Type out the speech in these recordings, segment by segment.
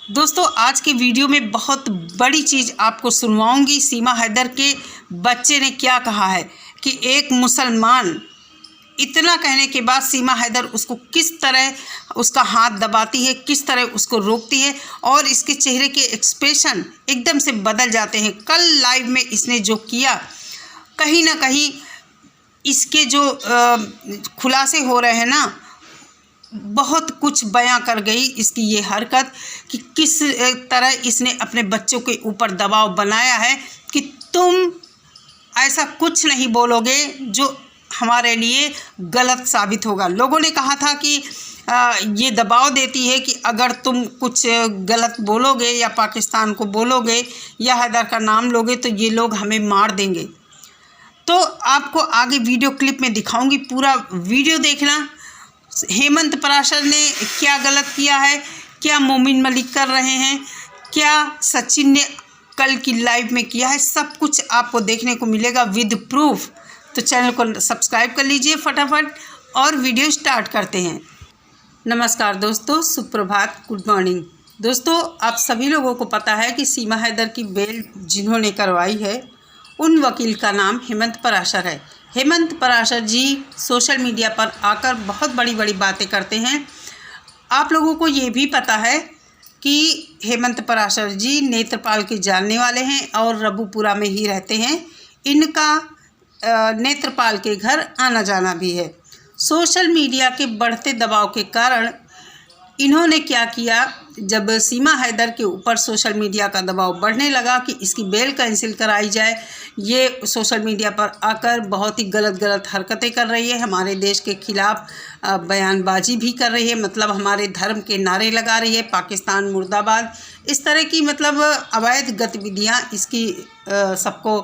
दोस्तों आज के वीडियो में बहुत बड़ी चीज़ आपको सुनवाऊंगी। सीमा हैदर के बच्चे ने क्या कहा है कि एक मुसलमान, इतना कहने के बाद सीमा हैदर उसको किस तरह उसका हाथ दबाती है, किस तरह उसको रोकती है और इसके चेहरे के एक्सप्रेशन एकदम से बदल जाते हैं। कल लाइव में इसने जो किया, कहीं ना कहीं इसके जो खुलासे हो रहे हैं ना, बहुत कुछ बयां कर गई इसकी ये हरकत कि किस तरह इसने अपने बच्चों के ऊपर दबाव बनाया है कि तुम ऐसा कुछ नहीं बोलोगे जो हमारे लिए गलत साबित होगा। लोगों ने कहा था कि ये दबाव देती है कि अगर तुम कुछ गलत बोलोगे या पाकिस्तान को बोलोगे या हैदर का नाम लोगे तो ये लोग हमें मार देंगे। तो आपको आगे वीडियो क्लिप में दिखाऊंगी, पूरा वीडियो देखना। हेमंत पराशर ने क्या गलत किया है, क्या मोमिन मलिक कर रहे हैं, क्या सचिन ने कल की लाइव में किया है, सब कुछ आपको देखने को मिलेगा विद प्रूफ। तो चैनल को सब्सक्राइब कर लीजिए फटाफट और वीडियो स्टार्ट करते हैं। नमस्कार दोस्तों, सुप्रभात, गुड मॉर्निंग। दोस्तों आप सभी लोगों को पता है कि सीमा हैदर की बेल जिन्होंने करवाई है उन वकील का नाम हेमंत पराशर है। हेमंत पराशर जी सोशल मीडिया पर आकर बहुत बड़ी बड़ी बातें करते हैं। आप लोगों को ये भी पता है कि हेमंत पराशर जी नेत्रपाल के जानने वाले हैं और रबूपुरा में ही रहते हैं। इनका नेत्रपाल के घर आना जाना भी है। सोशल मीडिया के बढ़ते दबाव के कारण इन्होंने क्या किया, जब सीमा हैदर के ऊपर सोशल मीडिया का दबाव बढ़ने लगा कि इसकी बेल कैंसिल कराई जाए, ये सोशल मीडिया पर आकर बहुत ही गलत हरकतें कर रही है, हमारे देश के खिलाफ बयानबाजी भी कर रही है, मतलब हमारे धर्म के नारे लगा रही है, पाकिस्तान मुर्दाबाद, इस तरह की मतलब अवैध गतिविधियां इसकी सबको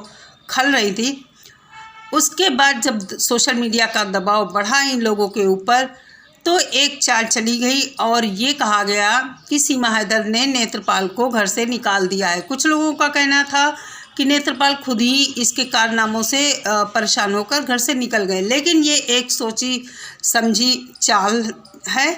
खल रही थी। उसके बाद जब सोशल मीडिया का दबाव बढ़ा इन लोगों के ऊपर तो एक चाल चली गई और ये कहा गया कि सीमा हैदर ने नेत्रपाल को घर से निकाल दिया है। कुछ लोगों का कहना था कि नेत्रपाल खुद ही इसके कारनामों से परेशान होकर घर से निकल गए, लेकिन ये एक सोची समझी चाल है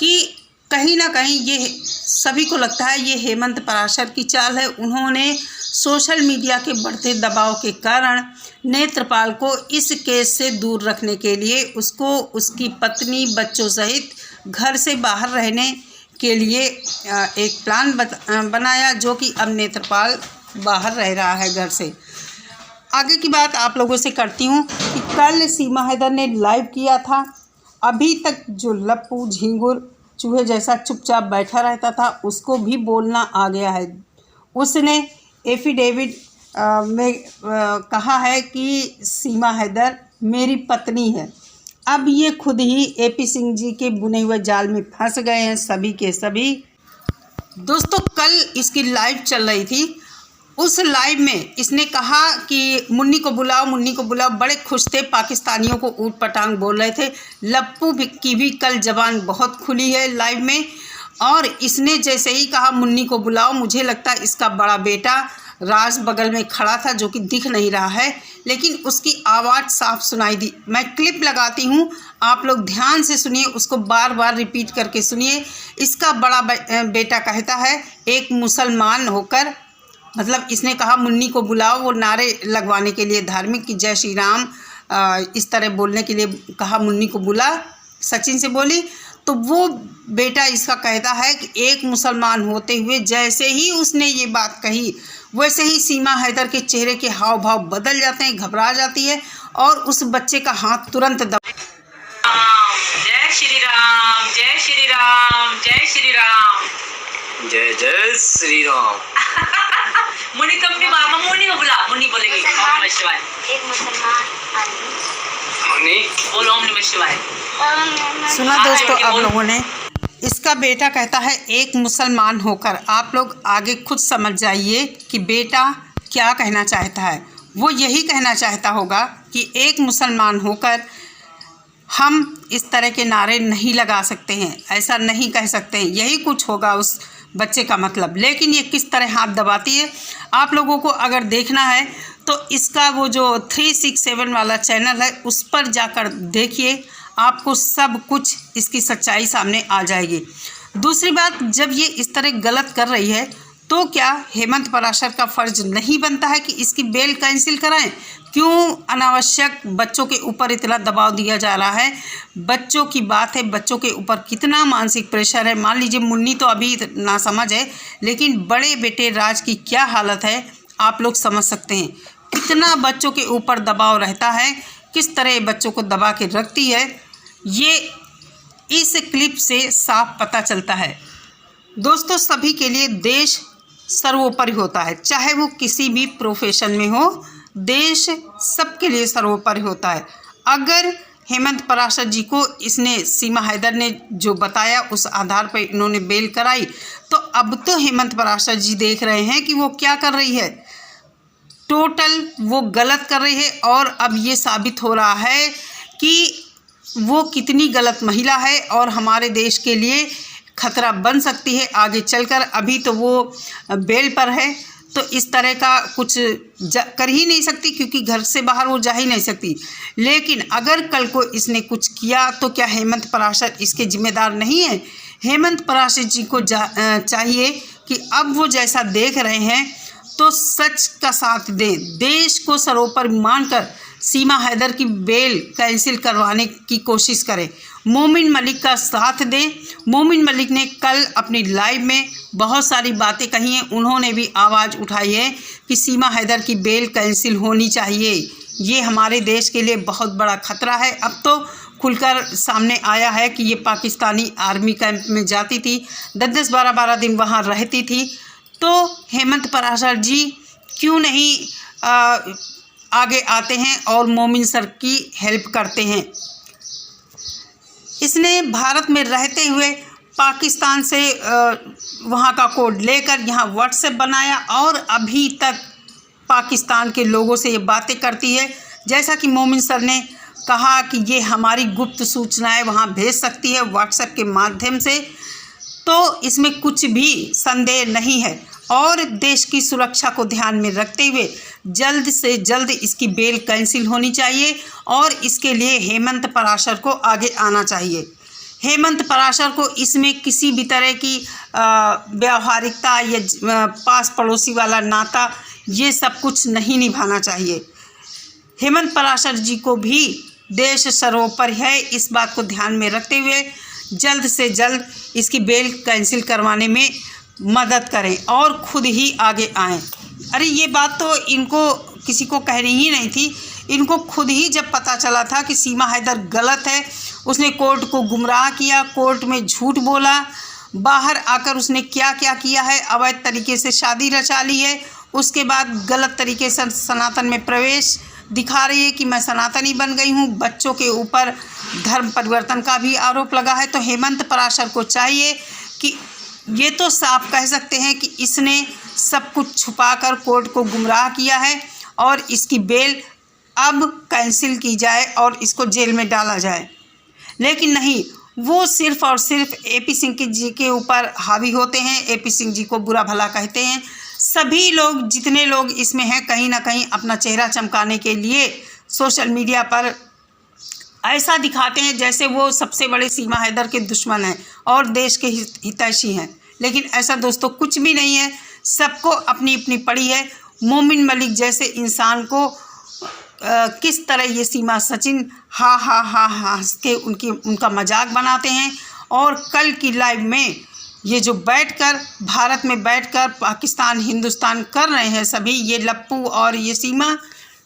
कि कहीं ना कहीं ये सभी को लगता है ये हेमंत पराशर की चाल है। उन्होंने सोशल मीडिया के बढ़ते दबाव के कारण नेत्रपाल को इस केस से दूर रखने के लिए उसको उसकी पत्नी बच्चों सहित घर से बाहर रहने के लिए एक प्लान बनाया, जो कि अब नेत्रपाल बाहर रह रहा है घर से। आगे की बात आप लोगों से करती हूँ कि कल सीमा हैदर ने लाइव किया था। अभी तक जो लप्पू झिंगुर चूहे जैसा चुपचाप बैठा रहता था उसको भी बोलना आ गया है। उसने एफिडेविट में कहा है कि सीमा हैदर मेरी पत्नी है। अब ये खुद ही एपी सिंह जी के बुने हुए जाल में फंस गए हैं सभी के सभी। दोस्तों कल इसकी लाइव चल रही थी, उस लाइव में इसने कहा कि मुन्नी को बुलाओ, मुन्नी को बुलाओ। बड़े खुश थे, पाकिस्तानियों को ऊट पटांग बोल रहे थे। लप्पू की भी कल जबान बहुत खुली है लाइव में, और इसने जैसे ही कहा मुन्नी को बुलाओ, मुझे लगता है इसका बड़ा बेटा राज बगल में खड़ा था जो कि दिख नहीं रहा है, लेकिन उसकी आवाज़ साफ सुनाई दी। मैं क्लिप लगाती हूँ, आप लोग ध्यान से सुनिए, उसको बार बार रिपीट करके सुनिए। इसका बड़ा बेटा कहता है एक मुसलमान होकर, मतलब इसने कहा मुन्नी को बुलाओ, वो नारे लगवाने के लिए धार्मिक की जय श्री राम इस तरह बोलने के लिए कहा, मुन्नी को बुला, सचिन से बोली। तो वो बेटा इसका कहता है कि एक मुसलमान होते हुए जैसे ही उसने ये बात कही वैसे ही सीमा हैदर के चेहरे के हाव भाव बदल जाते हैं, घबरा जाती है और उस बच्चे का हाथ तुरंत जय श्री राम, जय श्री राम, जय श्री राम, जय जय श्री राम। मुन्नी तुम अपने बाबा मुन्नी को बुला, मुन्नी बोलेगी ओम नमः शिवाय। एक मुसलमान मुन्नी बोलो ओम नमः शिवाय। सुना दोस्तों आप लोगों ने। इसका बेटा कहता है एक मुसलमान होकर, आप लोग आगे खुद समझ जाइए कि बेटा क्या कहना चाहता है। वो यही कहना चाहता होगा कि एक मुसलमान होकर हम इस तरह के नारे नहीं लगा सकते हैं, ऐसा नहीं कह सकते हैं, यही कुछ होगा उस बच्चे का मतलब। लेकिन ये किस तरह हाथ दबाती है, आप लोगों को अगर देखना है तो इसका वो जो 367 वाला चैनल है उस पर जाकर देखिए, आपको सब कुछ इसकी सच्चाई सामने आ जाएगी। दूसरी बात, जब ये इस तरह गलत कर रही है तो क्या हेमंत पराशर का फ़र्ज नहीं बनता है कि इसकी बेल कैंसिल कराएं? क्यों अनावश्यक बच्चों के ऊपर इतना दबाव दिया जा रहा है? बच्चों की बात है, बच्चों के ऊपर कितना मानसिक प्रेशर है। मान लीजिए मुन्नी तो अभी नासमझ है, लेकिन बड़े बेटे राज की क्या हालत है आप लोग समझ सकते हैं। कितना बच्चों के ऊपर दबाव रहता है, किस तरह बच्चों को दबा के रखती है, ये इस क्लिप से साफ पता चलता है। दोस्तों, सभी के लिए देश सर्वोपरि होता है, चाहे वो किसी भी प्रोफेशन में हो, देश सबके लिए सर्वोपरि होता है। अगर हेमंत पराशर जी को इसने सीमा हैदर ने जो बताया उस आधार पर इन्होंने बेल कराई, तो अब तो हेमंत पराशर जी देख रहे हैं कि वो क्या कर रही है, टोटल वो गलत कर रही है। और अब ये साबित हो रहा है कि वो कितनी गलत महिला है और हमारे देश के लिए खतरा बन सकती है आगे चलकर। अभी तो वो बेल पर है, तो इस तरह का कुछ कर ही नहीं सकती, क्योंकि घर से बाहर वो जा ही नहीं सकती। लेकिन अगर कल को इसने कुछ किया तो क्या हेमंत पराशर इसके जिम्मेदार नहीं है? हेमंत पराशर जी को चाहिए कि अब वो जैसा देख रहे हैं तो सच का साथ दें, देश को सर्वोपरि मानकर सीमा हैदर की बेल कैंसिल करवाने की कोशिश करें, मोमिन मलिक का साथ दें। मोमिन मलिक ने कल अपनी लाइव में बहुत सारी बातें कही हैं, उन्होंने भी आवाज़ उठाई है कि सीमा हैदर की बेल कैंसिल होनी चाहिए, ये हमारे देश के लिए बहुत बड़ा खतरा है। अब तो खुलकर सामने आया है कि ये पाकिस्तानी आर्मी कैंप में जाती थी, 10-10, 12-12 दिन वहाँ रहती थी। तो हेमंत पराशर जी क्यों नहीं आगे आते हैं और मोमिन सर की हेल्प करते हैं? इसने भारत में रहते हुए पाकिस्तान से वहाँ का कोड लेकर यहाँ व्हाट्सएप बनाया और अभी तक पाकिस्तान के लोगों से ये बातें करती है। जैसा कि मोमिन सर ने कहा कि ये हमारी गुप्त सूचनाएं वहाँ भेज सकती है व्हाट्सएप के माध्यम से, तो इसमें कुछ भी संदेह नहीं है। और देश की सुरक्षा को ध्यान में रखते हुए जल्द से जल्द इसकी बेल कैंसिल होनी चाहिए और इसके लिए हेमंत पराशर को आगे आना चाहिए। हेमंत पराशर को इसमें किसी भी तरह की व्यावहारिकता या पास पड़ोसी वाला नाता, ये सब कुछ नहीं निभाना चाहिए। हेमंत पराशर जी को भी देश सर्वोपरि है, इस बात को ध्यान में रखते हुए जल्द से जल्द इसकी बेल कैंसिल करवाने में मदद करें और खुद ही आगे आएं। अरे ये बात तो इनको किसी को कहनी ही नहीं थी, इनको खुद ही जब पता चला था कि सीमा हैदर गलत है, उसने कोर्ट को गुमराह किया, कोर्ट में झूठ बोला, बाहर आकर उसने क्या क्या किया है, अवैध तरीके से शादी रचा ली है, उसके बाद गलत तरीके से सनातन में प्रवेश दिखा रही है कि मैं सनातनी बन गई हूँ, बच्चों के ऊपर धर्म परिवर्तन का भी आरोप लगा है। तो हेमंत पराशर को चाहिए कि ये तो साफ कह सकते हैं कि इसने सब कुछ छुपाकर कोर्ट को गुमराह किया है और इसकी बेल अब कैंसिल की जाए और इसको जेल में डाला जाए। लेकिन नहीं, वो सिर्फ़ और सिर्फ AP सिंह जी के ऊपर हावी होते हैं, AP सिंह जी को बुरा भला कहते हैं। सभी लोग, जितने लोग इसमें हैं, कहीं ना कहीं अपना चेहरा चमकाने के लिए सोशल मीडिया पर ऐसा दिखाते हैं जैसे वो सबसे बड़े सीमा हैदर के दुश्मन हैं और देश के हितैषी हैं। लेकिन ऐसा दोस्तों कुछ भी नहीं है, सबको अपनी अपनी पड़ी है। मोमिन मलिक जैसे इंसान को किस तरह ये सीमा सचिन हा हा हा हंस के उनका मजाक बनाते हैं। और कल की लाइव में ये जो बैठकर भारत में बैठकर पाकिस्तान हिंदुस्तान कर रहे हैं सभी, ये लप्पू और ये सीमा,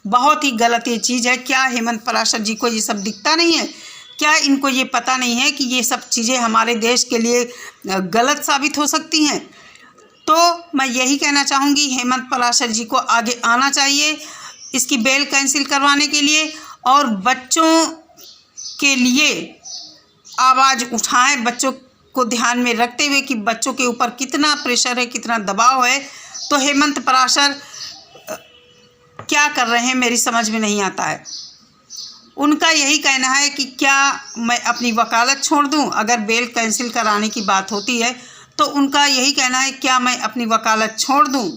बहुत ही गलत ये चीज़ है। क्या हेमंत पराशर जी को ये सब दिखता नहीं है? क्या इनको ये पता नहीं है कि ये सब चीज़ें हमारे देश के लिए गलत साबित हो सकती हैं? तो मैं यही कहना चाहूँगी, हेमंत पराशर जी को आगे आना चाहिए इसकी बेल कैंसिल करवाने के लिए और बच्चों के लिए आवाज़ उठाएं, बच्चों को ध्यान में रखते हुए कि बच्चों के ऊपर कितना प्रेशर है, कितना दबाव है। तो हेमंत पराशर क्या कर रहे हैं मेरी समझ में नहीं आता है। उनका यही कहना है कि क्या मैं अपनी वकालत छोड़ दूं? अगर बेल कैंसिल कराने की बात होती है तो उनका यही कहना है, क्या मैं अपनी वकालत छोड़ दूं?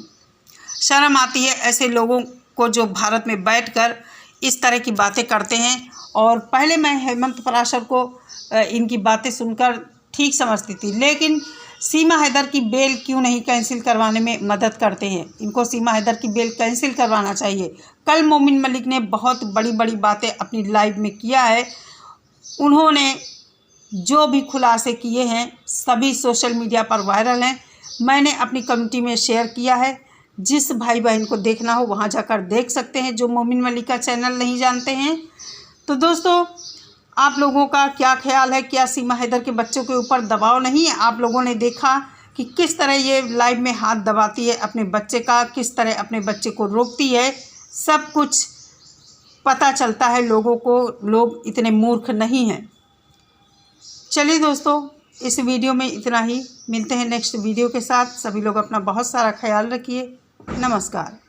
शर्म आती है ऐसे लोगों को जो भारत में बैठकर इस तरह की बातें करते हैं। और पहले मैं हेमंत पराशर को इनकी बातें सुनकर ठीक समझती थी, लेकिन सीमा हैदर की बेल क्यों नहीं कैंसिल करवाने में मदद करते हैं। इनको सीमा हैदर की बेल कैंसिल करवाना चाहिए। कल मोमिन मलिक ने बहुत बड़ी बड़ी बातें अपनी लाइव में किया है। उन्होंने जो भी खुलासे किए हैं सभी सोशल मीडिया पर वायरल हैं। मैंने अपनी कम्युनिटी में शेयर किया है। जिस भाई बहन को देखना हो वहाँ जाकर देख सकते हैं, जो मोमिन मलिक का चैनल नहीं जानते हैं। तो दोस्तों, आप लोगों का क्या ख्याल है? क्या सीमा हैदर के बच्चों के ऊपर दबाव नहीं है? आप लोगों ने देखा कि किस तरह ये लाइव में हाथ दबाती है अपने बच्चे का, किस तरह अपने बच्चे को रोकती है। सब कुछ पता चलता है लोगों को, लोग इतने मूर्ख नहीं हैं। चलिए दोस्तों, इस वीडियो में इतना ही। मिलते हैं नेक्स्ट वीडियो के साथ। सभी लोग अपना बहुत सारा ख्याल रखिए। नमस्कार।